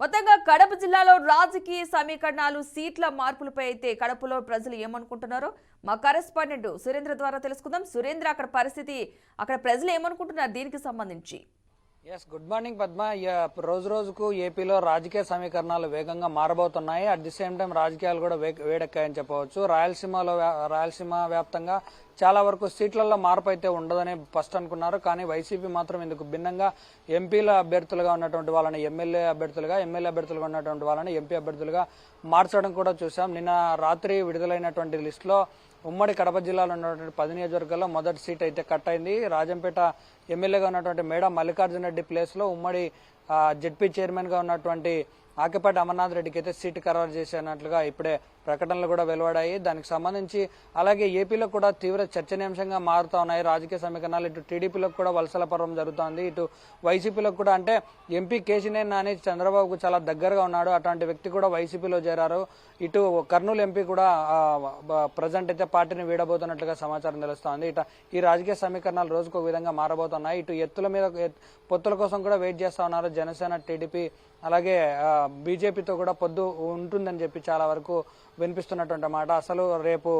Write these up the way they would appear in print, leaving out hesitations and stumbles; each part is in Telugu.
మొత్తంగా కడప జిల్లాలో రాజకీయ సమీకరణాలు సీట్ల మార్పులపై అయితే కడపలో ప్రజలు ఏమనుకుంటున్నారో మా కరెస్పాండెంట్ సురేంద్ర ద్వారా తెలుసుకుందాం. సురేంద్ర, అక్కడ పరిస్థితి, అక్కడ ప్రజలు ఏమనుకుంటున్నారు దీనికి సంబంధించి? Good morning Padma. రోజు రోజుకు ఏపీలో రాజకీయ సమీకరణాలు వేగంగా మారబోతున్నాయి. అట్ ది సేమ్ టైం రాజకీయాలు కూడా వేడెక్కాయని చెప్పవచ్చు. రాయలసీమ వ్యాప్తంగా చాలా వరకు సీట్లలో మార్పు అయితే ఉండదని ఫస్ట్ అనుకున్నారు. కానీ వైసీపీ మాత్రం ఇందుకు భిన్నంగా ఎంపీల అభ్యర్థులుగా ఉన్నటువంటి వాళ్ళని ఎమ్మెల్యే అభ్యర్థులుగా ఉన్నటువంటి వాళ్ళని ఎంపీ అభ్యర్థులుగా మార్చడం కూడా చూసాం. నిన్న రాత్రి విడుదలైనటువంటి లిస్టులో ఉమ్మడి కడప జిల్లాలో ఉన్నటువంటి 10 నియోజకవర్గాల్లో మొదటి సీట్ అయితే కట్ అయింది. రాజంపేట ఎమ్మెల్యేగా ఉన్నటువంటి మేడ మల్లికార్జున రెడ్డి ప్లేస్లో ఉమ్మడి జెడ్పీ చైర్మన్గా ఉన్నటువంటి ఆకిపాటి అమర్నాథ్ రెడ్డికి అయితే సీటు ఖరారు చేసినట్లుగా ఇప్పుడే ప్రకటనలు కూడా వెలువడాయి. దానికి సంబంధించి అలాగే ఏపీలో కూడా తీవ్ర చర్చనీయాంశంగా మారుతా ఉన్నాయి రాజకీయ సమీకరణాలు. ఇటు టీడీపీలో కూడా వలసల పర్వం జరుగుతోంది, ఇటు వైసీపీలో కూడా. అంటే ఎంపీ కేశినేని నాని చంద్రబాబుకు చాలా దగ్గరగా ఉన్నాడు, అటువంటి వ్యక్తి కూడా వైసీపీలో చేరారు. ఇటు కర్నూలు ఎంపీ కూడా ప్రజెంట్ అయితే పార్టీని వీడబోతున్నట్లుగా సమాచారం తెలుస్తోంది. ఈ రాజకీయ సమీకరణాలు రోజుకు ఒక విధంగా మారబోతున్నాయి. ఇటు ఎత్తుల మీద పొత్తుల కోసం కూడా వెయిట్ చేస్తా ఉన్నారు జనసేన, టీడీపీ, అలాగే బీజేపీతో కూడా పొద్దు ఉంటుందని చెప్పి చాలా వరకు వినిపిస్తున్నటువంటి మాట. అసలు రేపు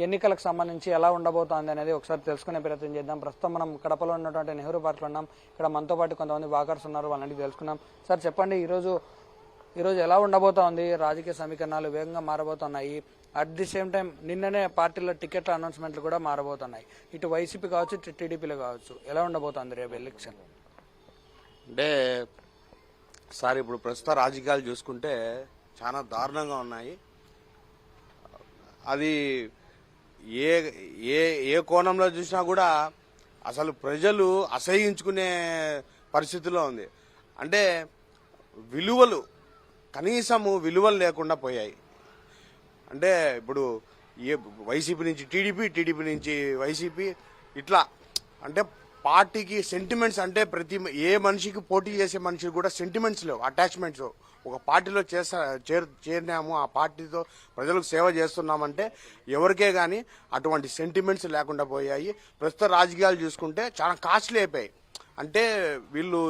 ఎన్నికలకు సంబంధించి ఎలా ఉండబోతోంది అనేది ఒకసారి తెలుసుకునే ప్రయత్నం చేద్దాం. ప్రస్తుతం మనం కడపలో ఉన్నటువంటి నెహ్రూ పార్క్లో ఉన్నాం. ఇక్కడ మనతో పాటు కొంతమంది వాకర్స్ ఉన్నారు, వాళ్ళని తెలుసుకున్నాం. సార్ చెప్పండి, ఈరోజు ఎలా ఉండబోతోంది? రాజకీయ సమీకరణాలు వేగంగా మారబోతున్నాయి. అట్ ది సేమ్ టైం నిన్ననే పార్టీల టికెట్ల అనౌన్స్మెంట్లు కూడా మారబోతున్నాయి. ఇటు వైసీపీ కావచ్చు, ఇటు టీడీపీలో కావచ్చు. ఎలా ఉండబోతోంది రేపు ఎలక్షన్? అంటే సార్, ఇప్పుడు ప్రస్తుత రాజకీయాలు చూసుకుంటే చాలా దారుణంగా ఉన్నాయి. అది ఏ ఏ ఏ కోణంలో చూసినా కూడా అసలు ప్రజలు అసహించుకునే పరిస్థితిలో ఉంది. అంటే కనీసము విలువలు లేకుండా పోయాయి. అంటే ఇప్పుడు వైసీపీ నుంచి టీడీపీ నుంచి వైసీపీ, ఇట్లా అంటే పార్టీకి సెంటిమెంట్స్, అంటే ఏ మనిషికి పోటీ చేసే మనిషికి కూడా సెంటిమెంట్స్ లేవు, అటాచ్మెంట్స్. ఒక పార్టీలో చేరినాము, ఆ పార్టీతో ప్రజలకు సేవ చేస్తున్నామంటే ఎవరికే కానీ అటువంటి సెంటిమెంట్స్ లేకుండా పోయాయి. ప్రస్తుత రాజకీయాలు చూసుకుంటే చాలా కాస్ట్లీ అయిపోయాయి. అంటే వీళ్ళు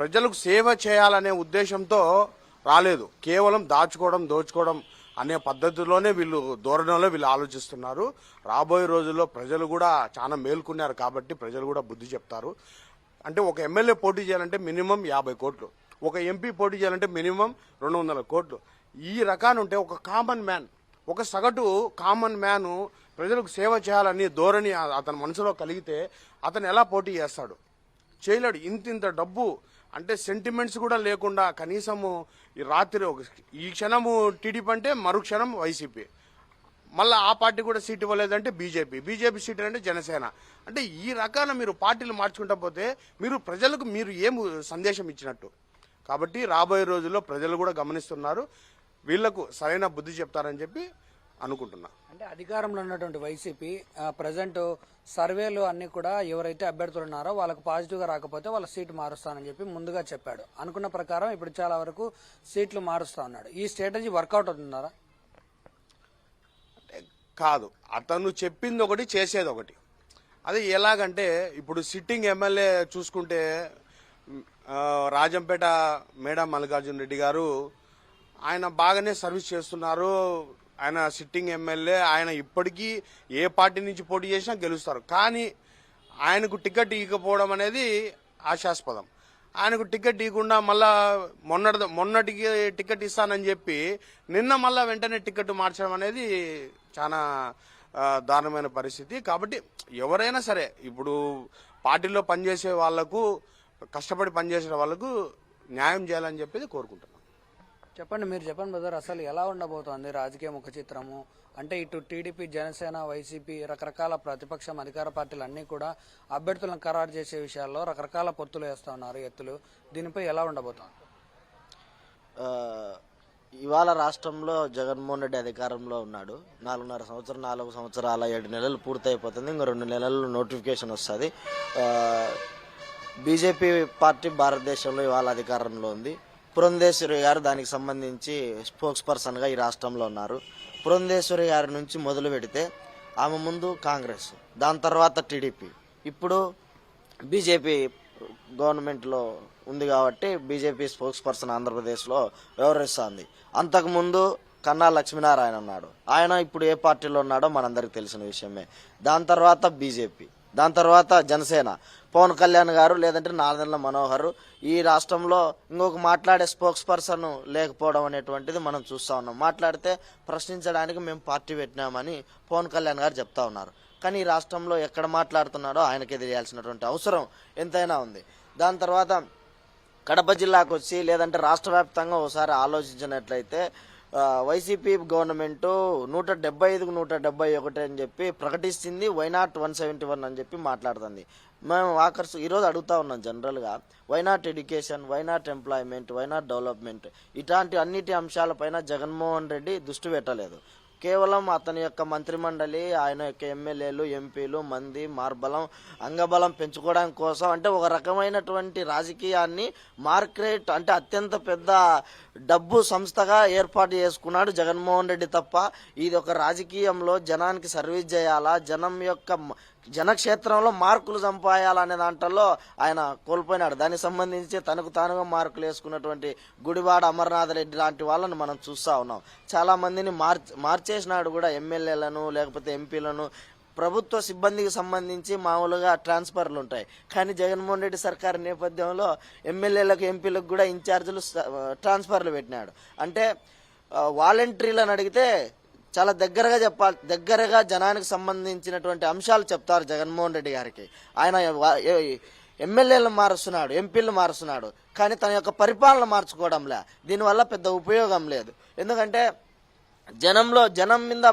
ప్రజలకు సేవ చేయాలనే ఉద్దేశంతో రాలేదు, కేవలం దోచుకోవడం అనే పద్ధతిలోనే ధోరణిలో వీళ్ళు ఆలోచిస్తున్నారు. రాబోయే రోజుల్లో ప్రజలు కూడా చాలా మేల్కొన్నారు కాబట్టి ప్రజలు కూడా బుద్ధి చెప్తారు. అంటే ఒక ఎమ్మెల్యే పోటీ చేయాలంటే మినిమం 50 కోట్లు, ఒక ఎంపీ పోటీ చేయాలంటే మినిమం 200 కోట్లు. ఈ రకాన ఉంటే ఒక కామన్ మ్యాన్, ఒక సగటు కామన్ మ్యాన్ ప్రజలకు సేవ చేయాలని ధోరణి అతని మనసులో కలిగితే అతను ఎలా పోటీ చేస్తాడు? చేయలేడు. ఇంత డబ్బు, అంటే సెంటిమెంట్స్ కూడా లేకుండా కనీసము ఈ రాత్రి ఈ క్షణము టీడీపీ అంటే మరు క్షణం వైసీపీ, మళ్ళీ ఆ పార్టీ కూడా సీట్ ఇవ్వలేదంటే బీజేపీ సీట్ అంటే జనసేన. అంటే ఈ రకాన మీరు పార్టీలు మార్చుకుంటా పోతే ప్రజలకు ఏం సందేశం ఇచ్చినట్టు? కాబట్టి రాబోయే రోజుల్లో ప్రజలు కూడా గమనిస్తున్నారు, వీళ్లకు సరైన బుద్ధి చెప్తారని చెప్పి అనుకుంటున్నా. అంటే అధికారంలో ఉన్నటువంటి వైసీపీ ప్రజెంట్ సర్వేలు అన్ని కూడా ఎవరైతే అభ్యర్థులు ఉన్నారో వాళ్ళకు పాజిటివ్గా రాకపోతే వాళ్ళ సీటు మారుస్తానని చెప్పి ముందుగా చెప్పాడు. అనుకున్న ప్రకారం ఇప్పుడు చాలా వరకు సీట్లు మారుస్తా ఉన్నాడు. ఈ స్ట్రాటజీ వర్కౌట్ అవుతున్నారా? కాదు, అతను చెప్పింది ఒకటి, చేసేది ఒకటి. అది ఎలాగంటే ఇప్పుడు సిట్టింగ్ ఎమ్మెల్యే చూసుకుంటే రాజంపేట మేడ మల్లికార్జున రెడ్డి గారు, ఆయన బాగానే సర్వీస్ చేస్తున్నారు. ఆయన సిట్టింగ్ ఎమ్మెల్యే, ఆయన ఇప్పటికీ ఏ పార్టీ నుంచి పోటీ చేసినా గెలుస్తారు. కానీ ఆయనకు టికెట్ ఇవ్వకపోవడం అనేది ఆశాస్పదం. ఆయనకు టికెట్ ఇవ్వకుండా మళ్ళా మొన్నటికి టికెట్ ఇస్తానని చెప్పి నిన్న మళ్ళా వెంటనే టికెట్ మార్చడం అనేది చాలా దారుణమైన పరిస్థితి. కాబట్టి ఎవరైనా సరే ఇప్పుడు పార్టీలో పనిచేసే వాళ్లకు, కష్టపడి పనిచేసే వాళ్లకు న్యాయం చేయాలని చెప్పేది కోరుకుంటున్నాను. మీరు చెప్పండి బ్రదర్, అసలు ఎలా ఉండబోతోంది రాజకీయ ముఖ చిత్రము? అంటే ఇటు టీడీపీ, జనసేన, వైసీపీ, రకరకాల ప్రతిపక్షం, అధికార పార్టీలు అన్నీ కూడా అభ్యర్థులను ఖరారు చేసే విషయాల్లో రకరకాల పొత్తులు వేస్తా ఉన్నారు, ఎత్తులు. దీనిపై ఎలా ఉండబోతోంది? ఇవాళ రాష్ట్రంలో జగన్మోహన్ రెడ్డి అధికారంలో ఉన్నాడు. 4 సంవత్సరాల 7 నెలలు పూర్తయిపోతుంది. ఇంకో 2 నెలల్లో నోటిఫికేషన్ వస్తుంది. బీజేపీ పార్టీ భారతదేశంలో ఇవాళ అధికారంలో ఉంది. పురంధేశ్వరి గారు దానికి సంబంధించి స్పోక్స్ పర్సన్గా ఈ రాష్ట్రంలో ఉన్నారు. పురంధేశ్వరి గారి నుంచి మొదలు పెడితే ఆమె ముందు కాంగ్రెస్, దాని తర్వాత టీడీపీ, ఇప్పుడు బీజేపీ గవర్నమెంట్లో ఉంది కాబట్టి బీజేపీ స్పోక్స్ పర్సన్ ఆంధ్రప్రదేశ్లో వ్యవహరిస్తోంది. అంతకుముందు కన్నా లక్ష్మీనారాయణ ఉన్నాడు. ఆయన ఇప్పుడు ఏ పార్టీలో ఉన్నాడో మనందరికి తెలిసిన విషయమే. దాని తర్వాత బీజేపీ, దాని తర్వాత జనసేన, పవన్ కళ్యాణ్ గారు లేదంటే నాదెండ్ల మనోహర్. ఈ రాష్ట్రంలో ఇంకొక మాట్లాడే స్పోక్స్ పర్సన్ లేకపోవడం అనేటువంటిది మనం చూస్తూ ఉన్నాం. మాట్లాడితే ప్రశ్నించడానికి మేము పార్టీ పెట్టినామని పవన్ కళ్యాణ్ గారు చెప్తా ఉన్నారు. కానీ ఈ రాష్ట్రంలో ఎక్కడ మాట్లాడుతున్నాడో ఆయనకే తెలియాల్సినటువంటి అవసరం ఎంతైనా ఉంది. దాని తర్వాత కడప జిల్లాకు వచ్చి లేదంటే రాష్ట్ర వ్యాప్తంగా ఒకసారి ఆలోచించినట్లయితే వైసీపీ గవర్నమెంట్ 175కు 171 అని చెప్పి ప్రకటిస్తుంది. వైనాట్ 171 అని చెప్పి మాట్లాడుతుంది. మేము వాకర్స్ ఈరోజు అడుగుతా ఉన్నాం జనరల్గా, why not education, why not employment, why not development, ఇట్లాంటి అన్నిటి అంశాలపైన జగన్మోహన్ రెడ్డి దృష్టి పెట్టలేదు. కేవలం అతని యొక్క మంత్రిమండలి, ఆయన యొక్క ఎమ్మెల్యేలు, ఎంపీలు మంది మార్బలం, అంగబలం పెంచుకోవడానికి కోసం, అంటే ఒక రకమైనటువంటి రాజకీయాన్ని మార్కెట్ అంటే అత్యంత పెద్ద డబ్బు సంస్థగా ఏర్పాటు చేసుకున్నాడు జగన్మోహన్ రెడ్డి తప్ప. ఇది ఒక రాజకీయంలో జనానికి సర్వీస్ చేయాలా, జనం యొక్క జనక్షేత్రంలో మార్కులు సంపాయాలనే దాంట్లో ఆయన కోల్పోయినాడు. దానికి సంబంధించి తనకు తానుగా మార్కులు వేసుకున్నటువంటి గుడివాడ అమర్నాథ్ రెడ్డి లాంటి వాళ్ళని మనం చూస్తూ ఉన్నాం. చాలా మందిని మార్చేసినాడు కూడా, ఎమ్మెల్యేలను లేకపోతే ఎంపీలను. ప్రభుత్వ సిబ్బందికి సంబంధించి మామూలుగా ట్రాన్స్ఫర్లు ఉంటాయి, కానీ జగన్మోహన్ రెడ్డి సర్కారు నేపథ్యంలో ఎమ్మెల్యేలకు ఎంపీలకు కూడా ఇన్ఛార్జీలు ట్రాన్స్ఫర్లు పెట్టినాడు. అంటే వాలంటీర్లను అడిగితే చాలా దగ్గరగా జనానికి సంబంధించినటువంటి అంశాలు చెప్తారు జగన్మోహన్ రెడ్డి గారికి. ఆయన ఎమ్మెల్యేలను మారుస్తున్నాడు, ఎంపీలను మారుస్తున్నాడు, కానీ తన యొక్క పరిపాలన మార్చుకోవడంలే. దీనివల్ల పెద్ద ఉపయోగం లేదు. ఎందుకంటే జనం మీద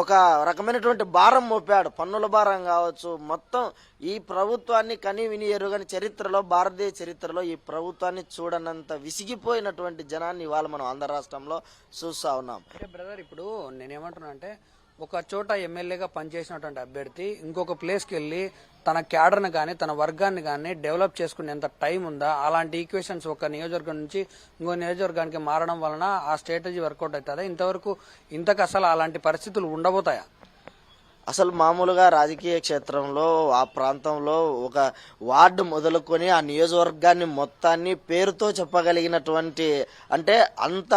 ఒక రకమైనటువంటి భారం మోపాడు. పన్నుల భారం కావచ్చు, మొత్తం ఈ ప్రభుత్వాన్ని కని విని ఎరుగని చరిత్రలో, భారతదేశ చరిత్రలో ఈ ప్రభుత్వాన్ని చూడనంత విసిగిపోయినటువంటి జనాన్ని ఇవాళ మనం ఆంధ్ర రాష్ట్రంలో చూస్తూ ఉన్నాం. బ్రదర్, ఇప్పుడు నేనేమంటున్నా అంటే, ఒక చోట ఎమ్మెల్యేగా పనిచేసినటువంటి అభ్యర్థి ఇంకొక ప్లేస్కి వెళ్ళి తన క్యాడర్ని కానీ తన వర్గాన్ని కానీ డెవలప్ చేసుకునేంత టైం ఉందా? అలాంటి ఈక్వేషన్స్ ఒక నియోజకవర్గం నుంచి ఇంకో నియోజకవర్గానికి మారడం వలన ఆ స్ట్రాటజీ వర్కౌట్ అవుతుందా? ఇంతకు అసలు అలాంటి పరిస్థితులు ఉండబోతాయా? అసలు మామూలుగా రాజకీయ క్షేత్రంలో ఆ ప్రాంతంలో ఒక వార్డు మొదలుకొని ఆ నియోజకవర్గాన్ని మొత్తాన్ని పేరుతో చెప్పగలిగినటువంటి, అంటే అంత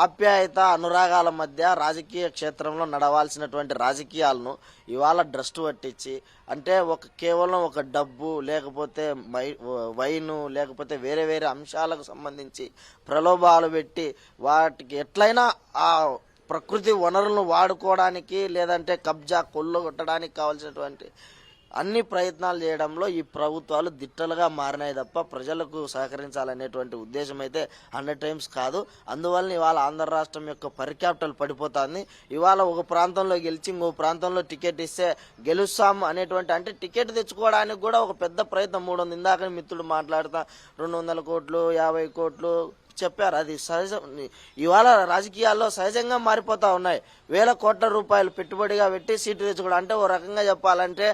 ఆప్యాయత అనురాగాల మధ్య రాజకీయ క్షేత్రంలో నడవాల్సినటువంటి రాజకీయాలను ఇవాళ డ్రస్ట్ పట్టించి, అంటే కేవలం ఒక డబ్బు లేకపోతే వైను లేకపోతే వేరే వేరే అంశాలకు సంబంధించి ప్రలోభాలు పెట్టి వాటికి ఎట్లయినా ఆ ప్రకృతి వనరులను వాడుకోవడానికి లేదంటే కబ్జా కొల్లగొట్టడానికి కావాల్సినటువంటి అన్ని ప్రయత్నాలు చేయడంలో ఈ ప్రభుత్వాలు దిట్టలుగా మారినాయి తప్ప ప్రజలకు సహకరించాలనేటువంటి ఉద్దేశం అయితే 100 టైమ్స్ కాదు. అందువల్ల ఇవాళ ఆంధ్ర రాష్ట్రం యొక్క పర్ క్యాపిటల్ పడిపోతుంది. ఇవాళ ఒక ప్రాంతంలో గెలిచి ఇంకో ప్రాంతంలో టికెట్ ఇస్తే గెలుస్తాం అనేటువంటి, అంటే టికెట్ తెచ్చుకోవడానికి కూడా ఒక పెద్ద ప్రయత్నం. 300 ఇందాక మిత్రుడు మాట్లాడుతా 200 కోట్లు 50 కోట్లు చెప్పారు. అది సహజం. ఇవాళ రాజకీయాల్లో సహజంగా మారిపోతా ఉన్నాయి. 1000 కోట్ల రూపాయలు పెట్టుబడిగా పెట్టి సీటు తెచ్చుకోవడం, అంటే ఓ రకంగా చెప్పాలంటే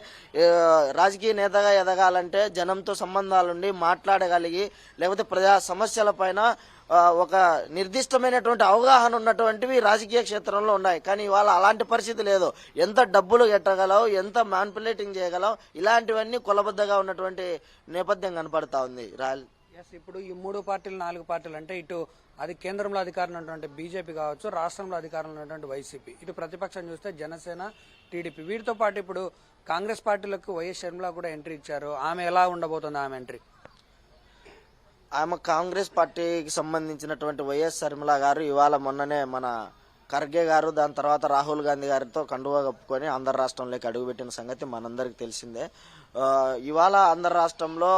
రాజకీయ నేతగా ఎదగాలంటే జనంతో సంబంధాలుండి మాట్లాడగలిగి లేకపోతే ప్రజా సమస్యల పైన ఒక నిర్దిష్టమైనటువంటి అవగాహన ఉన్నటువంటివి రాజకీయ క్షేత్రంలో ఉన్నాయి. కానీ ఇవాళ అలాంటి పరిస్థితి లేదు. ఎంత డబ్బులు ఎట్టగలవు, ఎంత మ్యానిపులేటింగ్ చేయగలవు, ఇలాంటివన్నీ కొలబద్దగా ఉన్నటువంటి నేపథ్యం కనపడతా ఉంది. ఇప్పుడు ఈ 3 పార్టీలు 4 పార్టీలు అంటే, ఇటు అది కేంద్రంలో అధికారంలో ఉన్నటువంటి బీజేపీ కావచ్చు, రాష్ట్రంలో అధికారంలో ఉన్నటువంటి వైసీపీ, ఇటు ప్రతిపక్షం చూస్తే జనసేన, టీడీపీ. వీటితో పాటు ఇప్పుడు కాంగ్రెస్ పార్టీలకు వైఎస్ షర్మిల కూడా ఎంట్రీ ఇచ్చారు. ఆమె ఎలా ఉండబోతుంది ఆమె ఎంట్రీ? ఆమె కాంగ్రెస్ పార్టీకి సంబంధించినటువంటి వైఎస్ షర్మిల గారు ఇవాళ మొన్ననే మన ఖర్గే గారు, దాని తర్వాత రాహుల్ గాంధీ గారితో కండువా కప్పుకొని ఆంధ్ర రాష్ట్రంలోకి అడుగుపెట్టిన సంగతి మనందరికి తెలిసిందే. ఇవాళ ఆంధ్ర రాష్ట్రంలో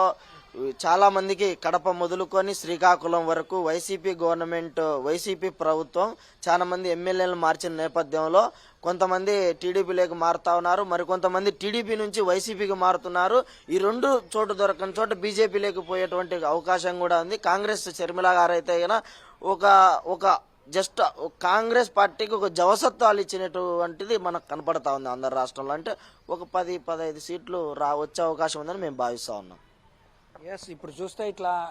చాలా మందికి కడప మొదలుకొని శ్రీకాకుళం వరకు వైసీపీ గవర్నమెంట్, వైసీపీ ప్రభుత్వం చాలా మంది ఎమ్మెల్యేలు మార్చిన నేపథ్యంలో కొంతమంది టీడీపీలోకి మారుతా ఉన్నారు, మరికొంతమంది టీడీపీ నుంచి వైసీపీకి మారుతున్నారు. ఈ రెండు చోటు దొరకని చోట బీజేపీలోకి పోయేటువంటి అవకాశం కూడా ఉంది. కాంగ్రెస్ షర్మిల గారు అయితే ఒక జస్ట్ కాంగ్రెస్ పార్టీకి ఒక జవసత్వాలు ఇచ్చినటువంటిది మనకు కనపడతా ఉంది ఆంధ్ర రాష్ట్రంలో. అంటే ఒక 10-15 సీట్లు వచ్చే అవకాశం ఉందని మేము భావిస్తా ఉన్నాం. ఇప్పుడు చూస్తే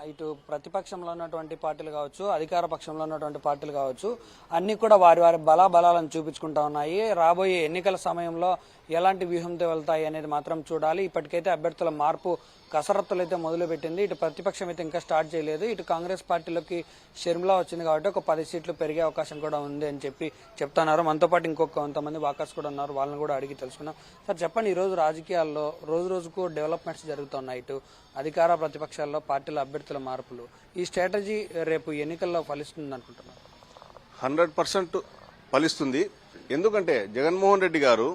ఇటు ప్రతిపక్షంలో ఉన్నటువంటి పార్టీలు కావచ్చు, అధికార పక్షంలో ఉన్నటువంటి పార్టీలు కావచ్చు, అన్ని కూడా వారి వారి బలాలను చూపించుకుంటా ఉన్నాయి. రాబోయే ఎన్నికల సమయంలో ఎలాంటి వ్యూహంతో వెళ్తాయి అనేది మాత్రం చూడాలి. ఇప్పటికైతే అభ్యర్థుల మార్పు కసరత్తులు అయితే మొదలుపెట్టింది. ఇటు ప్రతిపక్షం అయితే ఇంకా స్టార్ట్ చేయలేదు. ఇటు కాంగ్రెస్ పార్టీలోకి షర్మిలా వచ్చింది కాబట్టి ఒక 10 సీట్లు పెరిగే అవకాశం కూడా ఉంది అని చెప్తున్నారు. మనతో పాటు కొంతమంది వాకర్స్ కూడా ఉన్నారు, వాళ్ళని కూడా అడిగి తెలుసుకున్నాం. సార్ చెప్పండి, ఈ రోజు రాజకీయాల్లో రోజు రోజుకు డెవలప్మెంట్స్ జరుగుతున్నాయి. ఇటు అధికార ప్రతిపక్షాల్లో పార్టీల అభ్యర్థుల మార్పులు, ఈ స్ట్రాటజీ రేపు ఎన్నికల్లో ఫలిస్తుంది అనుకుంటున్నారు? 100% ఫలిస్తుంది. ఎందుకంటే జగన్మోహన్ రెడ్డి గారు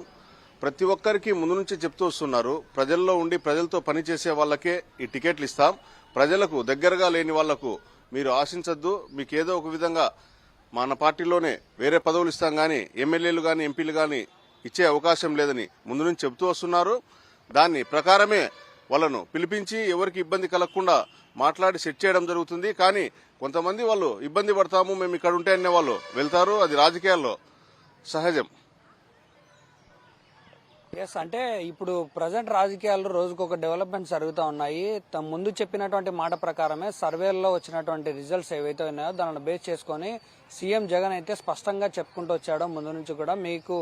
ప్రతి ఒక్కరికి ముందు నుంచి చెప్తూ వస్తున్నారు, ప్రజల్లో ఉండి ప్రజలతో పనిచేసే వాళ్ళకే ఈ టికెట్లు ఇస్తాం, ప్రజలకు దగ్గరగా లేని వాళ్లకు మీరు ఆశించద్దు, మీకు ఏదో ఒక విధంగా మన పార్టీలోనే వేరే పదవులు ఇస్తాం కానీ ఎమ్మెల్యేలు కానీ ఎంపీలు కానీ ఇచ్చే అవకాశం లేదని ముందు నుంచి చెప్తూ వస్తున్నారు. దాని ప్రకారమే వాళ్ళను పిలిపించి ఎవరికి ఇబ్బంది కలగకుండా మాట్లాడి సెట్ చేయడం జరుగుతుంది. కానీ కొంతమంది వాళ్ళు ఇబ్బంది పడతాము, మేము ఇక్కడ ఉంటే అనే వాళ్ళు వెళ్తారు. అది రాజకీయాల్లో సహజం. ఎస్, అంటే ఇప్పుడు ప్రజెంట్ రాజకీయాల్లో రోజుకు ఒక డెవలప్మెంట్స్ జరుగుతూ ఉన్నాయి. ముందు చెప్పినటువంటి మాట ప్రకారమే సర్వేల్లో వచ్చినటువంటి రిజల్ట్స్ ఏవైతే ఉన్నాయో దానిని బేస్ చేసుకొని సీఎం జగన్ అయితే స్పష్టంగా చెప్పుకుంటూ వచ్చాడు ముందు నుంచి కూడా. మీకు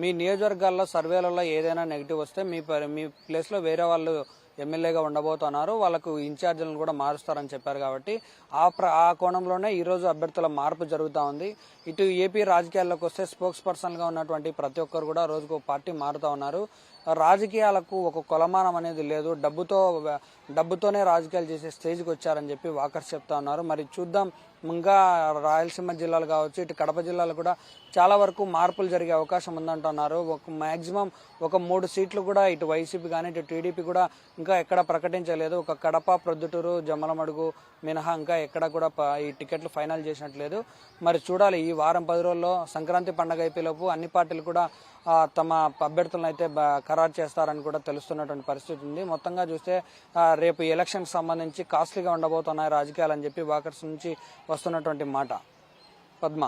మీ నియోజకవర్గాల్లో సర్వేలలో ఏదైనా నెగిటివ్ వస్తే మీ ప్లేస్లో వేరే వాళ్ళు ఎమ్మెల్యేగా ఉండబోతున్నారు, వాళ్ళకు ఇన్ఛార్జీలను కూడా మారుస్తారని చెప్పారు. కాబట్టి ఆ కోణంలోనే ఈరోజు అభ్యర్థుల మార్పు జరుగుతూ ఉంది. ఇటు ఏపీ రాజకీయాల్లోకి వస్తే స్పోక్స్ పర్సన్గా ఉన్నటువంటి ప్రతి ఒక్కరు కూడా రోజుకు పార్టీ మారుతూ ఉన్నారు. రాజకీయాలకు ఒక కొలమానం అనేది లేదు, డబ్బుతోనే రాజకీయాలు చేసే స్టేజ్కి వచ్చారని చెప్పి వాకర్స్ చెప్తా ఉన్నారు. మరి చూద్దాం, ఇంకా రాయలసీమ జిల్లాలు కావచ్చు, ఇటు కడప జిల్లాలో కూడా చాలా వరకు మార్పులు జరిగే అవకాశం ఉందంటున్నారు. మ్యాక్సిమం ఒక 3 సీట్లు కూడా ఇటు వైసీపీ కానీ ఇటు టీడీపీ కూడా ఇంకా ఎక్కడ ప్రకటించలేదు. ఒక కడప, ప్రొద్దుటూరు, జమ్మలమడుగు మినహా ఇంకా ఎక్కడ కూడా ఈ టికెట్లు ఫైనల్ చేసినట్లేదు. మరి చూడాలి, ఈ వారం 10 రోజుల్లో సంక్రాంతి పండుగ అయిపోయేలోపు అన్ని పార్టీలు కూడా తమ అభ్యర్థులను అయితే ఖరారు చేస్తారని కూడా తెలుస్తున్నటువంటి పరిస్థితి ఉంది. మొత్తంగా చూస్తే రేపు ఎలక్షన్ సంబంధించి కాస్ట్లీగా ఉండబోతున్నాయి రాజకీయాలు అని చెప్పి వాకర్స్ నుంచి వస్తున్నటువంటి మాట. పద్మ.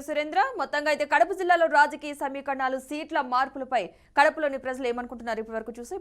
సురేంద్ర, మొత్తంగా అయితే కడప జిల్లాలో రాజకీయ సమీకరణాలు, సీట్ల మార్పులపై కడపలోని ప్రజలు ఏమనుకుంటున్నారు ఇప్పటి వరకు చూసి